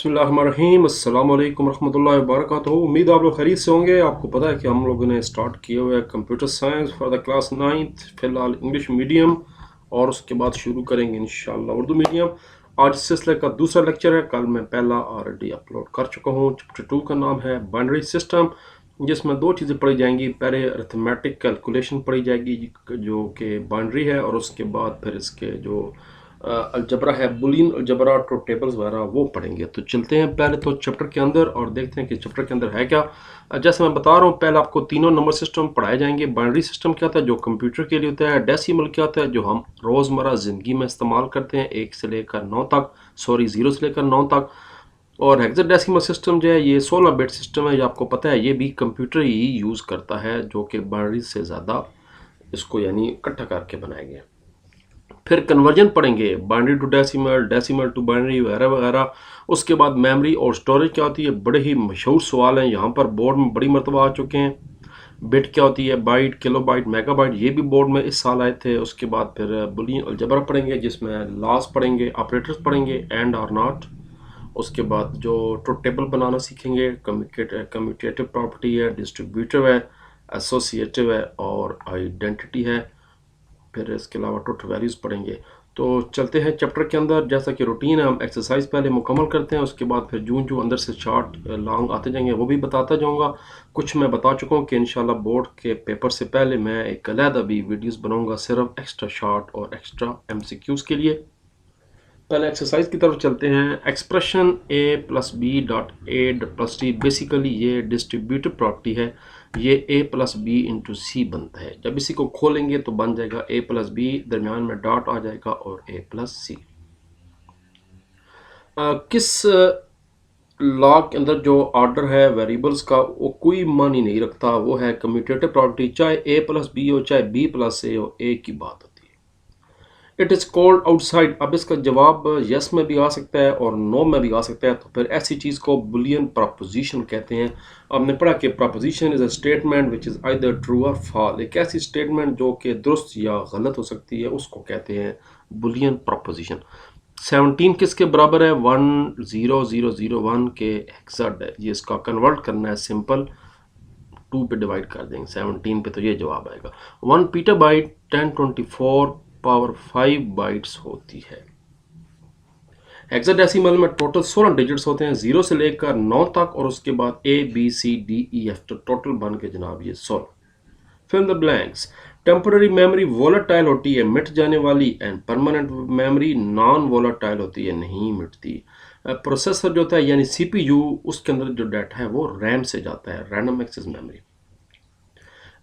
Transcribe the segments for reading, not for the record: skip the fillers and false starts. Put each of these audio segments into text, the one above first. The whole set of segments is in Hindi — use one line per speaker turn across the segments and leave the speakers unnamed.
बिस्मिल्लाहिर्रहमानिर्रहीम अस्सलाम वालेकुम रहमतुल्लाहि व बरकातहू। उम्मीद है आप लोग खैरियत से होंगे। आपको पता है कि हम लोगों ने स्टार्ट किए हुए computer science for the class 9th, फिलहाल इंग्लिश मीडियम और उसके बाद शुरू करेंगे इंशाल्लाह उर्दू मीडियम। आज इस सिलसिले का दूसरा लेक्चर है। कल मैं पहला ऑलरेडी अपलोड कर चुका हूँ। चैप्टर 2 का नाम है बाइनरी सिस्टम, जिसमें दो चीज़ें पढ़ी जाएंगी। पहले अरिथमेटिक कैलकुलेशन पढ़ी जाएगी जो कि बाइनरी है, और उसके बाद फिर इसके जो अलजबरा है, बुलियन अलजबरा, तो टेबल्स वगैरह वो पढ़ेंगे। तो चलते हैं पहले तो चैप्टर के अंदर और देखते हैं कि चैप्टर के अंदर है क्या। जैसे मैं बता रहा हूँ, पहले आपको तीनों नंबर सिस्टम पढ़ाए जाएंगे। बाइनरी सिस्टम क्या होता है जो कंप्यूटर के लिए होता है, डेसिमल क्या होता है जो हम रोज़मर्रा ज़िंदगी में इस्तेमाल करते हैं 1 से लेकर 9 तक, 0 से लेकर 9 तक, और हेक्साडेसिमल सिस्टम जो है ये 16 बिट सिस्टम है। ये आपको पता है, ये भी कंप्यूटर ही यूज़ करता है, जो कि बाइनरी से ज़्यादा इसको यानी इकट्ठा करके बनाए गए। फिर कन्वर्जन पढ़ेंगे, binary to decimal, decimal to binary वगैरह वगैरह। उसके बाद मेमोरी और स्टोरेज क्या होती है, बड़े ही मशहूर सवाल हैं, यहाँ पर बोर्ड में बड़ी मरतबा आ चुके हैं। बिट क्या होती है, बाइट, किलोबाइट, मेगाबाइट, ये भी बोर्ड में इस साल आए थे। उसके बाद फिर बुलियन अलजबरा पढ़ेंगे, जिसमें लॉस पढ़ेंगे, ऑपरेटर्स पढ़ेंगे, एंड और नॉट। उसके बाद जो ट्रुथ टेबल बनाना सीखेंगे, कम्यूटेटिव प्रॉपर्टी है, डिस्ट्रीब्यूटिव है, एसोसिएटिव है और आइडेंटिटी है। फिर इसके अलावा ट्रुथ वैल्यूज़ पढ़ेंगे। तो चलते हैं चैप्टर के अंदर। जैसा कि रूटीन है, हम एक्सरसाइज पहले मुकम्मल करते हैं, उसके बाद फिर जूं अंदर से शार्ट लॉन्ग आते जाएंगे वो भी बताता जाऊंगा। कुछ मैं बता चुका हूँ कि इंशाल्लाह बोर्ड के पेपर से पहले मैं एक अलहदा भी वीडियोस बनाऊंगा सिर्फ एक्स्ट्रा शार्ट और एक्स्ट्रा एमसीक्यूज़ के लिए। पहले एक्सरसाइज की तरफ चलते हैं। Expression a plus B dot A plus C, basically ये डिस्ट्रीब्यूटिव प्रॉपर्टी है। ये a plus B into C बनता है। जब इसी को खोलेंगे तो बन जाएगा a प्लस बी, दरमियान में डॉट आ जाएगा और a प्लस सी। किस लॉ के अंदर जो ऑर्डर है वेरिएबल्स का वो कोई मान ही नहीं रखता, वो है कम्यूटेटिव प्रॉपर्टी। चाहे a प्लस बी हो, चाहे b प्लस a हो, एक ही बात होती है। It is cold outside. अब इसका जवाब यस में भी आ सकता है और नो में भी आ सकता है। तो फिर ऐसी चीज़ को बुलियन प्रपोजिशन कहते हैं। आपने पढ़ा कि preposition is a statement which is either true और फॉल्स। एक ऐसी स्टेटमेंट जो कि दुरुस्त या गलत हो सकती है, उसको कहते हैं बुलियन प्रपोजिशन। 17 किसके बराबर है, 10001 के हेक्साड है। ये इसका कन्वर्ट करना है, सिंपल 2 पे डिवाइड कर देंगे 17 पे, तो ये जवाब आएगा। 1 पीटाबाइट 1024 पावर 5 बाइट्स होती है। हेक्साडेसिमल में टोटल 16 डिजिट्स होते हैं, 0 से लेकर 9 तक, और उसके बाद A B C D E F, तो टोटल बन के जनाब ये 16। Fill the blanks. Temporary memory volatile होती है, मिट जाने वाली, and permanent memory non volatile होती है, नहीं मिटती। प्रोसेसर जो होता है यानी CPU, उसके अंदर जो डाटा है वो रैम से जाता है, random access memory.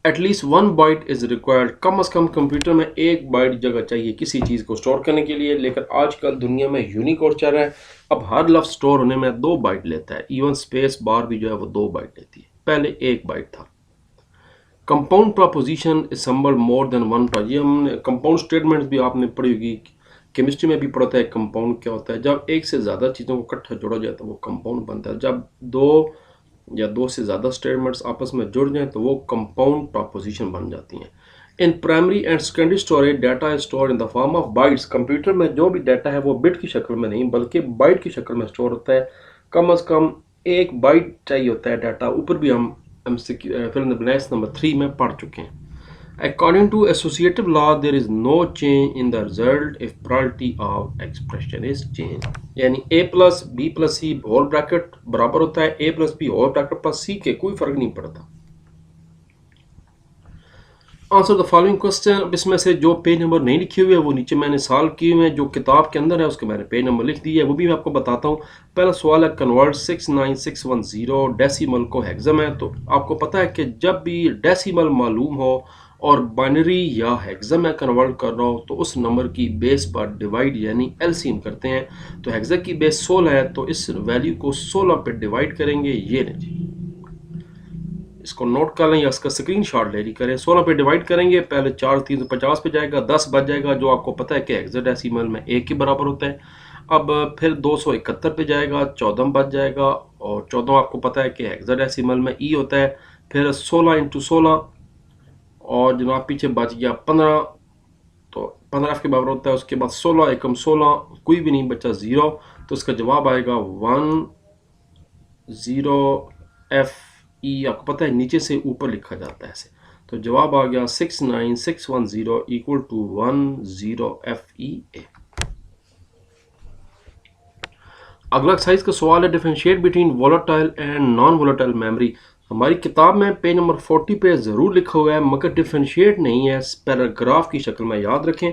At least 1 byte is required. कम अज़ कम कंप्यूटर में 1 बाइट जगह चाहिए किसी चीज़ को स्टोर करने के लिए, लेकिन आजकल दुनिया में यूनिकोड चल रहा है। अब हर लफ्ज़ स्टोर होने में 2 बाइट लेता है, इवन स्पेस बार भी जो है वो 2 बाइट लेती है, पहले 1 बाइट था। Compound preposition असम्बल more than one. ये हमने कंपाउंड स्टेटमेंट्स भी आपने पढ़ी होगी, केमिस्ट्री में भी पढ़ता है। कंपाउंड क्या होता है, जब एक से ज़्यादा चीज़ों को इकट्ठा जोड़ा जाता है वो कंपाउंड बनता है। जब दो या दो से ज़्यादा स्टेटमेंट्स आपस में जुड़ जाएं तो वो कंपाउंड प्रपोजिशन बन जाती हैं। In primary and secondary storage data is store in the form of bytes. Computer में जो भी डाटा है वो बिट की शक्ल में नहीं बल्कि बाइट की शक्ल में स्टोर होता है। कम अज़ कम 1 बाइट चाहिए होता है डाटा। ऊपर भी हम fill in the blanks number 3 में पढ़ चुके हैं। According to associative law, there is no change in the result if probability of expression is changed. यानी a plus B plus C whole bracket बराबर होता है a plus B whole bracket plus C के, कोई फर्क नहीं पड़ता। Answer the following question. इसमें से जो पेज नंबर नहीं लिखे हुए वो नीचे मैंने सॉल्व किए हुए हैं, जो किताब के अंदर है उसके मैंने पेज नंबर लिख दिया है, वो भी मैं आपको बताता हूँ। पहला सवाल है, कन्वर्ट 69610 डेसिमल को हेक्सा है। तो आपको पता है कि जब भी डेसिमल मालूम हो और बाइनरी या हेक्सा में कन्वर्ट कर रहा हो तो उस नंबर की बेस पर डिवाइड यानी एलसीएम करते हैं। तो हेक्सा की बेस 16 है, तो इस वैल्यू को 16 पे डिवाइड करेंगे। ये नहीं, इसको नोट कर लें या इसका स्क्रीन शॉट ले ली करें। 16 पे डिवाइड करेंगे, पहले 4 350 पे जाएगा, 10 बच जाएगा, जो आपको पता है कि हेक्साडेसिमल में 1 के बराबर होता है। अब फिर 271 पे जाएगा, 14 बच जाएगा, और 14 आपको पता है कि हेक्साडेसिमल में ई होता है। फिर 16 × 16 और जनाब पीछे बच गया 15, तो 15 के बराबर होता है। उसके बाद 16 एकम 16, कोई भी नहीं बचा 0, तो इसका जवाब आएगा 10FE। आपको पता है नीचे से ऊपर लिखा जाता है ऐसे, तो जवाब आ गया 69610 इक्वल टू 10FE। अगला एक्सरसाइज का सवाल है differentiate between volatile and non volatile memory. हमारी किताब में पेज नंबर 40 पे ज़रूर लिखा हुआ है मगर डिफरेंशिएट नहीं है, पैराग्राफ की शक्ल में याद रखें।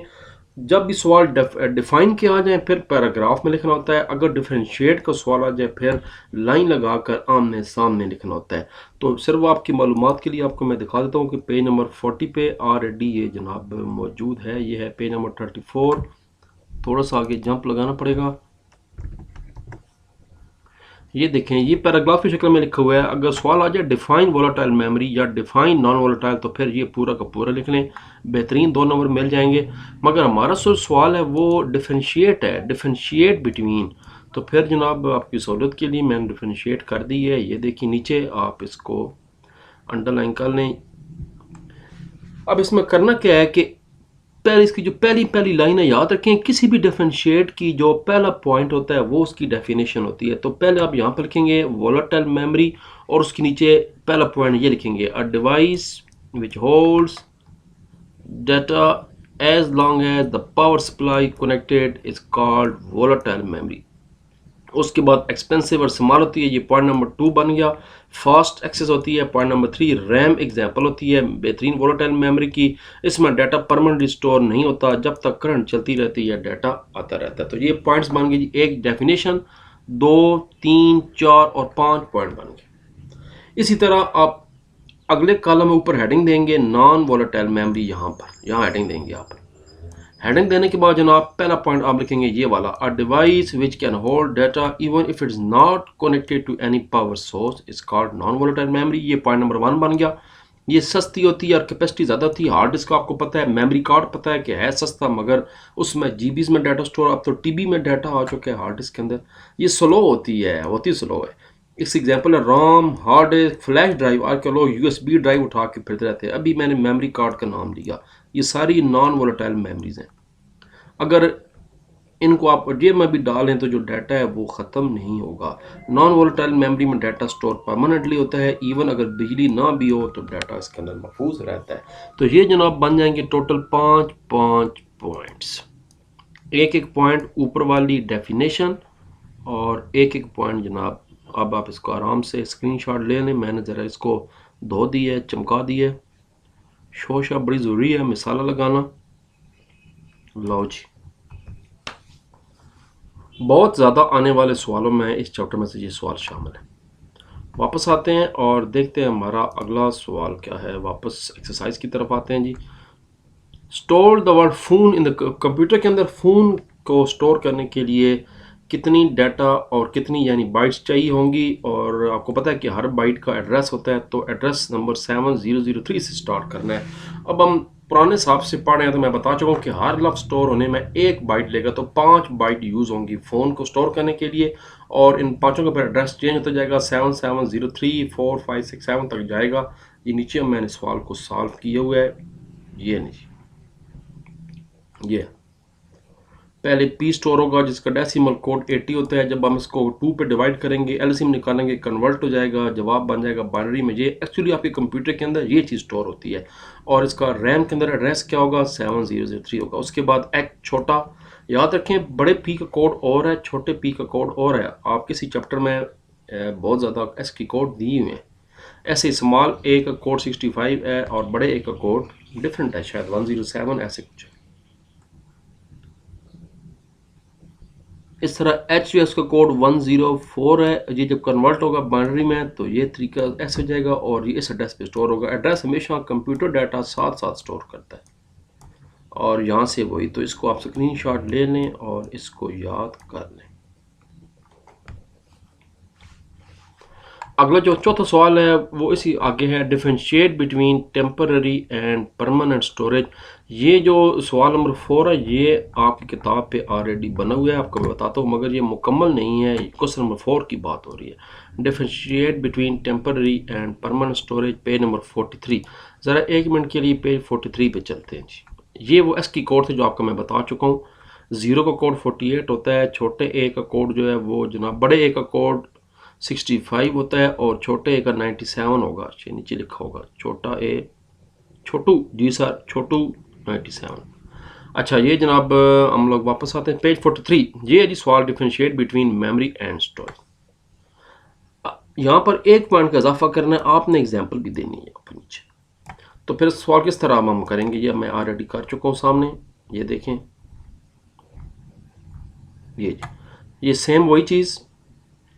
जब भी सवाल डिफाइन किया आ जाए फिर पैराग्राफ में लिखना होता है, अगर डिफरेंशिएट का सवाल आ जाए फिर लाइन लगाकर आमने सामने लिखना होता है। तो सिर्फ आपकी मालूमात के लिए आपको मैं दिखा देता हूँ कि पेज नंबर 40 पे ऑलरेडी ये जनाब मौजूद है। ये है पेज नंबर 34, थोड़ा सा आगे जंप लगाना पड़ेगा। ये देखें, ये पैराग्राफ की शक्ल में लिखा हुआ है। अगर सवाल आ जाए डिफाइन वोलेटाइल मेमोरी या डिफाइन नॉन वोलेटाइल तो फिर ये पूरा का पूरा लिख लें, बेहतरीन 2 नंबर मिल जाएंगे। मगर हमारा जो सवाल है वो डिफरेंशिएट है, डिफरेंशिएट बिटवीन, तो फिर जनाब आपकी सहूलत के लिए मैंने डिफरेंशिएट कर दी है। ये देखिए नीचे, आप इसको अंडरलाइन कर लें। अब इसमें करना क्या है कि पहले इसकी जो पहली लाइन है याद रखें, किसी भी डिफरेंशिएट की जो पहला पॉइंट होता है वो उसकी डेफिनेशन होती है। तो पहले आप यहाँ पर लिखेंगे वोलेटाइल मेमोरी और उसके नीचे पहला पॉइंट ये लिखेंगे, a device which holds data as long as the power supply connected is called volatile memory. उसके बाद एक्सपेंसिव और स्मॉल होती है, ये पॉइंट नंबर 2 बन गया। फास्ट एक्सेस होती है पॉइंट नंबर 3। रैम एग्जांपल होती है बेहतरीन वोलेटाइल मेमोरी की, इसमें डाटा परमानेंटली स्टोर नहीं होता, जब तक करंट चलती रहती है डाटा आता रहता है। तो ये पॉइंट्स बन गए जी, एक डेफिनेशन, 2, 3, 4 और 5 पॉइंट बन गए। इसी तरह आप अगले कॉलम में ऊपर हेडिंग देंगे नॉन वोलेटाइल मेमोरी, यहाँ हेडिंग देंगे आप। हेडिंग देने के बाद जनाब पहला पॉइंट आप लिखेंगे ये वाला, a device which can hold data even if it is not connected to any power source is called non volatile memory. ये पॉइंट नंबर 1 बन गया। ये सस्ती होती है और कैपेसिटी ज़्यादा होती है। हार्ड डिस्क आपको पता है, मेमोरी कार्ड पता है कि है सस्ता मगर उसमें जीबीज में डाटा स्टोर, अब तो टीबी में डाटा आ चुका है हार्ड डिस्क के अंदर। ये स्लो होती है, स्लो है। इस एग्जाम्पल है रोम, हार्ड डिस्क, फ्लैश ड्राइव। आजकल लोग यूएसबी ड्राइव उठा के फिरते रहते हैं, अभी मैंने मेमोरी कार्ड का नाम लिया। ये सारी नॉन वोलेटाइल मेमोरीज हैं। अगर इनको आप जे में भी डालें तो जो डाटा है वो ख़त्म नहीं होगा। नॉन वोलेटाइल मेमोरी में डाटा स्टोर परमानेंटली होता है, इवन अगर बिजली ना भी हो तो डाटा इसके अंदर महफूज रहता है। तो ये जनाब बन जाएंगे टोटल 5 पॉइंट्स। एक पॉइंट ऊपर वाली डेफिनेशन और एक पॉइंट जनाब। अब आप इसको आराम से स्क्रीनशॉट ले लें। मैंने ज़रा इसको धो दी है, चमका दी है। शोशा बड़ी ज़रूरी है, मिसाला लगाना। लो जी, बहुत ज़्यादा आने वाले सवालों में इस चैप्टर में से ये सवाल शामिल है। वापस आते हैं और देखते हैं हमारा अगला सवाल क्या है। वापस एक्सरसाइज की तरफ आते हैं जी। Store the word phone in the computer के अंदर फ़ोन को स्टोर करने के लिए कितनी डाटा और कितनी यानी बाइट्स चाहिए होंगी, और आपको पता है कि हर बाइट का एड्रेस होता है, तो एड्रेस नंबर 7003 से स्टार्ट करना है। अब हम पुराने हिसाब से पढ़ रहे हैं तो मैं बता चुका हूँ कि हर लफ्ज़ स्टोर होने में 1 बाइट लेगा, तो 5 बाइट यूज़ होंगी फ़ोन को स्टोर करने के लिए, और इन पाँचों का फिर एड्रेस चेंज होता जाएगा, 7703 4 5 6 7 तक जाएगा। ये नीचे मैंने सवाल को सॉल्व किया हुआ है। ये नहीं, ये पहले पी स्टोर होगा जिसका डेसिमल कोड 80 होता है। जब हम इसको 2 पे डिवाइड करेंगे, एलसीएम निकालेंगे, कन्वर्ट हो जाएगा, जवाब बन जाएगा बाइनरी में। ये एक्चुअली आपके कंप्यूटर के अंदर ये चीज़ स्टोर होती है। और इसका रैम के अंदर एड्रेस क्या होगा, 7003 होगा। उसके बाद एक छोटा, याद रखें बड़े पी का कोड और है, छोटे पी का कोड और है। आप किसी चैप्टर में बहुत ज़्यादा एस की कोड दिए हुए हैं। ऐसे स्मॉल ए का कोड 65 है और बड़े ए का कोड डिफरेंट है, शायद 107 ऐसे कुछ है। इस तरह HUS का कोड 104 है। ये जब कन्वर्ट होगा बाइनरी में तो ये तरीका ऐसे हो जाएगा और ये इस एड्रेस पे स्टोर होगा। एड्रेस हमेशा कंप्यूटर डाटा साथ साथ स्टोर करता है, और यहाँ से वही। तो इसको आप स्क्रीनशॉट ले लें और इसको याद कर लें। अगला जो चौथा सवाल है वो इसी आगे है, differentiate between temporary and permanent storage. ये जो सवाल नंबर 4 है ये आपकी किताब पे ऑलरेडी बना हुआ है, आपको मैं बताता हूँ, मगर ये मुकम्मल नहीं है। क्वेश्चन नंबर 4 की बात हो रही है। Differentiate between temporary and permanent storage, page number 43। ज़रा 1 मिनट के लिए पेज 43 पे चलते हैं जी। ये वो एस की कोड थे जो आपको मैं बता चुका हूँ। 0 का कोड 48 होता है, छोटे ए का कोड जो है वो जनाब बड़े ए का कोड 65 होता है और छोटे ए का 97 होगा। नीचे लिखा होगा छोटा ए छोटू, जी सर छोटू 97। अच्छा ये जनाब हम लोग वापस आते हैं पेज 43। ये है जी सवाल differentiate between memory and storage. यहाँ पर एक पॉइंट का इजाफा करना है, आपने एग्जाम्पल भी देनी है ऊपर नीचे। तो फिर सवाल किस तरह हम करेंगे, ये मैं ऑलरेडी कर चुका हूँ सामने, ये देखें, ये सेम वही चीज़,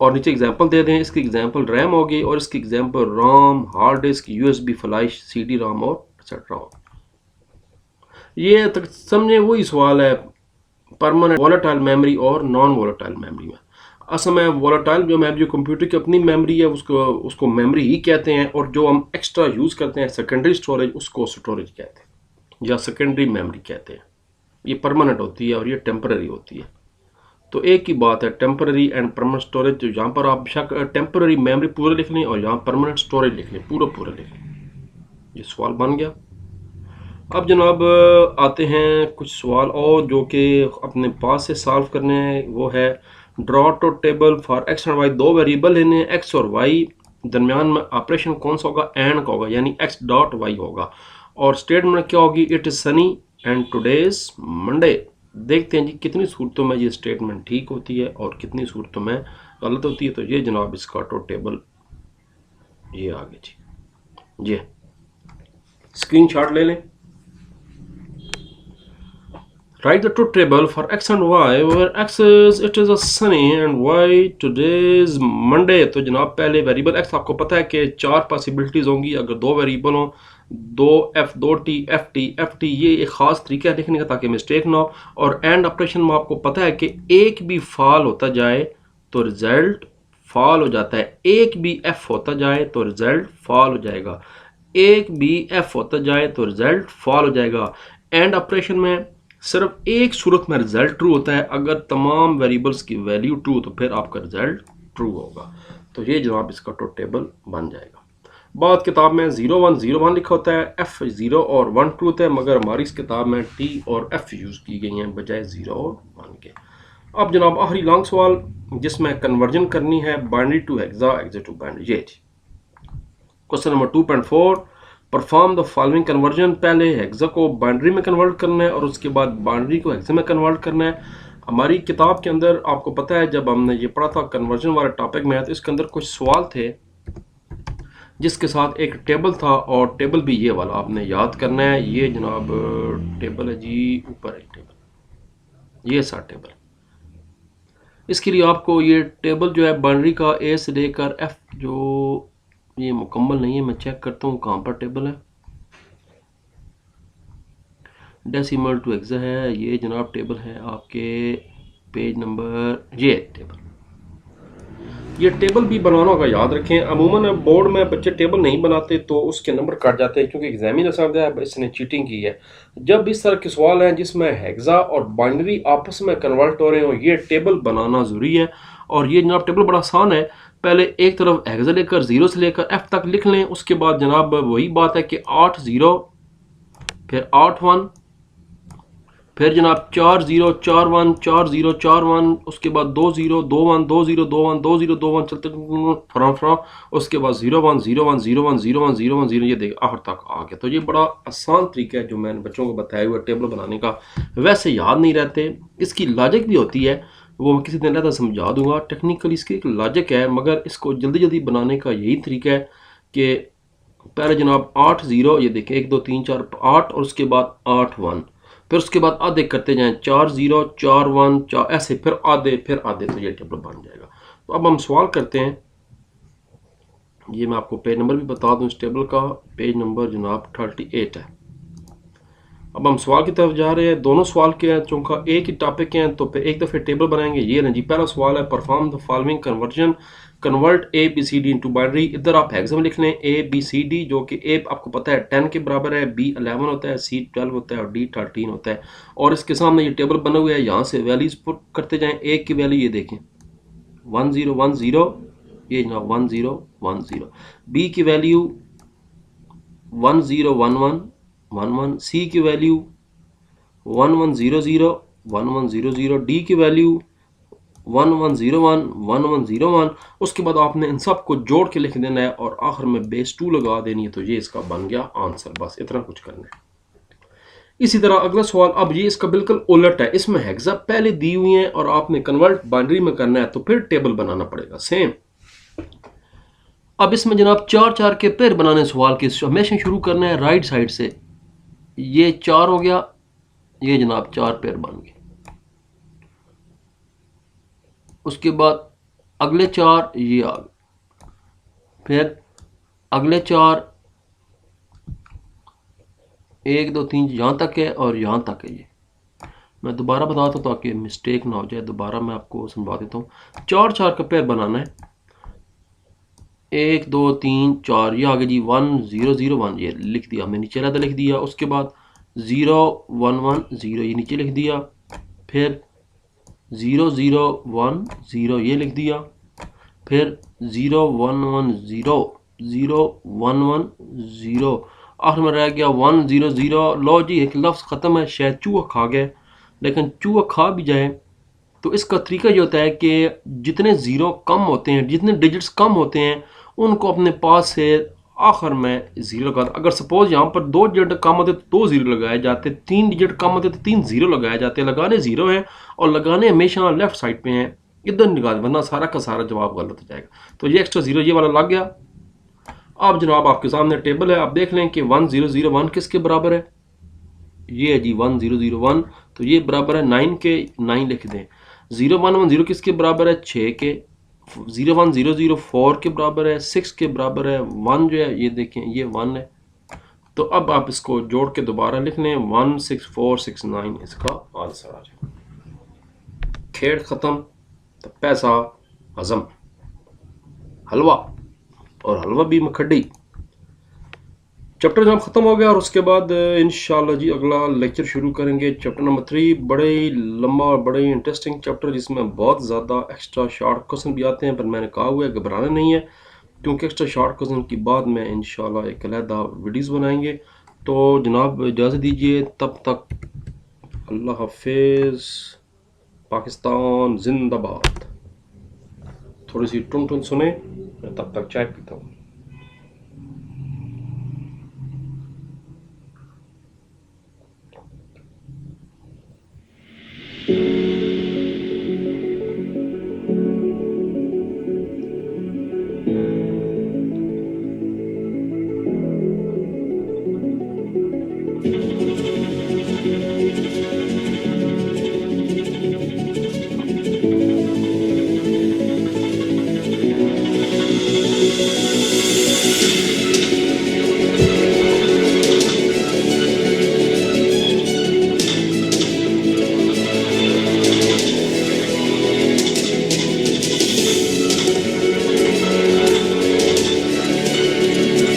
और नीचे एग्जांपल दे दें। इसकी एग्जांपल रैम होगी और इसकी example ROM, hard disk, USB flash, CD ROM और एक्सेट्रा होगा। ये तक समझे वही सवाल है परमानेंट वोलेटाइल मेमोरी और नॉन वोलेटाइल मेमोरी में। असल में वोलेटाइल जो मेमोरी, जो कंप्यूटर की अपनी मेमोरी है उसको मेमोरी ही कहते हैं, और जो हम एक्स्ट्रा यूज़ करते हैं सेकेंडरी स्टोरेज, उसको स्टोरेज कहते हैं या सेकेंडरी मेमोरी कहते हैं। ये परमानेंट होती है और ये टेम्पररी होती है। तो एक ही बात है टेम्पररी एंड परमानेंट स्टोरेज। जो यहाँ पर आप शक टेम्पररी मेमोरी पूरा लिख लें और यहाँ परमानेंट स्टोरेज लिख लें, पूरा लिख लें। ये सवाल बन गया। अब जनाब आते हैं कुछ सवाल और जो कि अपने पास से सॉल्व करने हैं। वो है draw to table for X and Y. दो वेरिएबल लेने हैं एक्स और वाई, दरमियान में ऑपरेशन कौन सा होगा, एंड का होगा, यानी एक्स डॉट वाई होगा। और स्टेटमेंट क्या होगी, it is Sunny and today's Monday. देखते हैं जी कितनी सूरतों में ये स्टेटमेंट ठीक होती है और कितनी सूरतों में गलत होती है। तो ये जनाब इसका टू टेबल ये आगे जी, ये स्क्रीनशॉट ले लें। Write the truth table for x and y where x is it is a sunny and y today's Monday। तो जनाब पहले वेरिएबल x आपको पता है कि चार पॉसिबिलिटीज होंगी अगर दो वेरिएबल हों, दो एफ टी ये एक ख़ास तरीका है लिखने का ताकि मिस्टेक ना हो। और एंड ऑपरेशन में आपको पता है कि एक भी फॉल होता जाए तो रिजल्ट फॉल हो जाता है, एक भी एफ होता जाए तो रिजल्ट फॉल हो जाएगा, एक भी एफ होता जाए तो रिजल्ट फॉल हो जाएगा। एंड ऑपरेशन में सिर्फ एक सूरत में रिजल्ट ट्रू होता है, अगर तमाम वेरिएबल्स की वैल्यू ट्रू तो फिर आपका रिजल्ट ट्रू होगा। तो ये जवाब इसका ट्रू टेबल बन जाएगा। बाद किताब में 0 1 0 1 लिखा होता है, एफ 0 और 1 ट्रू होता है, मगर हमारी इस किताब में टी और एफ यूज़ की गई हैं बजाय 0 और 1 के। अब जनाब आखिरी लॉन्ग सवाल जिसमें कन्वर्जन करनी है binary to hexa, hexa to binary. ये question number 2.4 perform the following conversion. पहले हेक्सा को बाइनरी में कन्वर्ट करना है और उसके बाद बाइनरी को हेक्सा में कन्वर्ट करना है। हमारी किताब के अंदर आपको पता है जब हमने ये पढ़ा था कन्वर्जन वाले टॉपिक में, तो इसके अंदर कुछ सवाल थे जिसके साथ एक टेबल था, और टेबल भी ये वाला आपने याद करना है। ये जनाब टेबल है जी, ऊपर है टेबल, ये सा टेबल। इसके लिए आपको ये टेबल जो है बाइनरी का ए से लेकर एफ, जो ये मुकम्मल नहीं है, मैं चेक करता हूँ कहाँ पर टेबल है। डेसिमल टू हेक्सा है, ये जनाब टेबल है आपके पेज नंबर, ये टेबल। ये टेबल भी बनाना होगा, याद रखें। अमूमन बोर्ड में बच्चे टेबल नहीं बनाते तो उसके नंबर कट जाते हैं क्योंकि एग्जामिनर साहब है इसने चीटिंग की है। जब इस तरह के सवाल हैं जिसमें हेक्सा और बाइनरी आपस में कन्वर्ट हो रहे हो, ये टेबल बनाना ज़रूरी है। और ये जनाब टेबल बड़ा आसान है। पहले एक तरफ हेक्सा लेकर 0 से लेकर एफ तक लिख लें, उसके बाद जनाब वही बात है कि 8 0 फिर 8 1 फिर जनाब 4 0 4 1 4 0 4 1, उसके बाद 2 0 2 1 2 0 2 1 2 0 2 1 चलते फ्रा, उसके बाद 0 1 0 1 0 1 0 1 0 1 0, ये देख आखिर तक आ गया। तो ये बड़ा आसान तरीका है जो मैंने बच्चों को बताया हुआ टेबल बनाने का। वैसे याद नहीं रहते, इसकी लॉजिक भी होती है, वो मैं किसी दिन रहता समझा दूंगा। टेक्निकली इसकी एक लॉजिक है, मगर इसको जल्दी जल्दी बनाने का यही तरीका है कि पहले जनाब 8 0, ये देखें 1 2 3 4 8, और उसके बाद 8 1, फिर उसके बाद आधे करते जाएं 4 0 4 1 4, ऐसे फिर आधे तो ये टेबल बन जाएगा। तो अब हम सवाल करते हैं। ये मैं आपको पेज नंबर भी बता दूं इस टेबल का, पेज नंबर जनाब 38 है। अब हम सवाल की तरफ जा रहे हैं। दोनों सवाल के हैं, चूँकि एक ही टॉपिक के हैं तो फिर एक दफ़े टेबल बनाएंगे। ये ना जी पहला सवाल है, perform the following conversion, convert A B C D into binary. इधर आप हेक्सा में लिख लें ए बी सी डी, जो कि ए आपको पता है 10 के बराबर है, बी 11 होता है, सी 12 होता है और डी 13 होता है। और इसके सामने ये टेबल बना हुआ है, यहाँ से वैल्यूज पुट करते जाएं। ए की वैल्यू ये देखें 1 0 1 0, ये जनाब 1 0 1 0। बी की वैल्यू 1 0 1 1 1 1, सी की वैल्यू 1100 1100, डी की वैल्यू 1101 1101। उसके बाद आपने इन सब को जोड़ के लिख देना है और आखिर में बेस 2 लगा देनी है, तो ये इसका बन गया आंसर। बस इतना कुछ करना है। इसी तरह अगला सवाल, अब ये इसका बिल्कुल उलट है, इसमें हेक्सा पहले दी हुई है और आपने कन्वर्ट बाइनरी में करना है, तो फिर टेबल बनाना पड़ेगा सेम। अब इसमें जनाब 4 के पेयर बनाने सवाल के हमेशा शुरू करना है राइट साइड से। ये 4 हो गया, ये जनाब 4 पेयर बन गए। उसके बाद अगले 4 ये आ गए, फिर अगले 4 1 2 3 यहाँ तक है और यहाँ तक है। ये मैं दोबारा बताता हूँ ताकि मिस्टेक ना हो जाए, दोबारा मैं आपको समझा देता हूँ। 4 का पेयर बनाना है, 1 2 3 4, ये आगे जी 1001 ये लिख दिया, हमने नीचे लिख दिया। उसके बाद 0110 ये नीचे लिख दिया, फिर 0010 ये लिख दिया, फिर 0110 0110, आखिर में रह गया 100। लो जी एक लफ्ज़ ख़त्म है, शायद चूहा खा गया, लेकिन चूहा खा भी जाए तो इसका तरीका ये होता है कि जितने ज़ीरो कम होते हैं, जितने डिजिट्स कम होते हैं, उनको अपने पास से आखिर में ज़ीरो लगा। अगर सपोज यहाँ पर 2 डिजिट कम होते तो 2 ज़ीरो लगाए जाते, 3 डिजिट कम होते तो 3 ज़ीरो लगाए जाते। लगाने ज़ीरो हैं और लगाने हमेशा लेफ्ट साइड पे हैं, इधर निकाल, वरना सारा का सारा जवाब गलत हो जाएगा। तो ये एक्स्ट्रा ज़ीरो ये वाला लग गया। अब जनाब आपके सामने टेबल है, आप देख लें कि 1001 किसके बराबर है। ये है जी 1001, तो ये बराबर है 9 के, 9 लिख दें। 0110 किसके बराबर है, 6 के। 0100 4 के बराबर है, 6 के बराबर है। 1 जो है ये देखें ये 1 है। तो अब आप इसको जोड़ के दोबारा लिख लें, 16469 इसका आंसर आ जाए। खेड़ ख़त्म तो पैसा हजम, हलवा और हलवा भी मखड्डी। चैप्टर जब ख़त्म हो गया और उसके बाद इंशाल्लाह जी अगला लेक्चर शुरू करेंगे, चैप्टर नंबर 3। बड़े ही लंबा और बड़े ही इंटरेस्टिंग चैप्टर, जिसमें बहुत ज़्यादा एक्स्ट्रा शॉर्ट क्वेश्चन भी आते हैं, पर मैंने कहा हुआ है घबराना नहीं है, क्योंकि एक्स्ट्रा शॉर्ट क्वेश्चन की बाद में इंशाल्लाह एक अलहदा वीडियोज़ बनाएंगे। तो जनाब इजाज़त दीजिए, तब तक अल्लाह हाफिज़, पाकिस्तान जिंदाबाद। थोड़ी सी टुन टुन सुने, मैं तब तक चाय पीता हूँ।